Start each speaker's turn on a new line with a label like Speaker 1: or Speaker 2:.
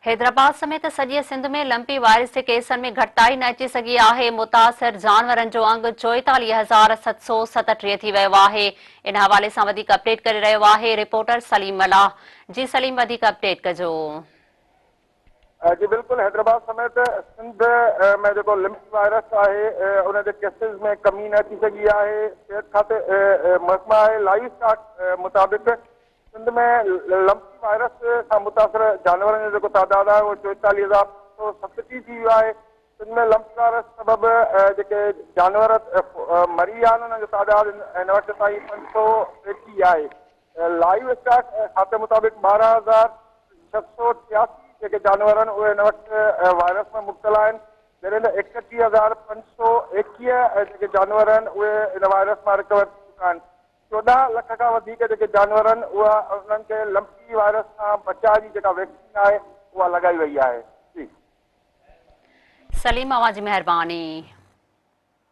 Speaker 1: हैदराबाद समेत सॼे सिंध में लंपी वायरस जे केसनि में घटिताई न अची सघी आहे। मुतासिर जानवरनि जो अंग 44,737 थी वियो आहे। इन हवाले सां वधीक अपडेट करे रहियो आहे रिपोर्टर सलीम मलाह। जी सलीम, वधीक अपडेट कजो।
Speaker 2: जी बिल्कुल, हैदराबाद समेत सिंध में जो लिम्पी वायरस है उन केसिस में कमी न थी सकी है। सेहत खाते महकमा है लाइव स्टॉक मुताबिक सिंध में लिम्पी वायरस से मुतासर जानवर जो तादाद है वो 44,737 थी वियो है। सिंध में लिम्पी वायरस सबब जो जानवर मरी जो तादाद इन वक्त ताईं 521 है। लाइव स्टॉक खाते मुताबिक 12,686 जेके जानवर इन वक्त वायरस में मुब्तला आहिनि, जॾहिं 31,521 जेके जानवर इन वायरस में रिकवर थी चुका आहिनि। 14 लख का वधीक जेके जानवर उन्हनि खे लंपी वायरस सां बचाव जी जेका वैक्सीन आहे उहा लॻाई वई आहे। जी
Speaker 1: सलीम, अवां जी मेहरबानी।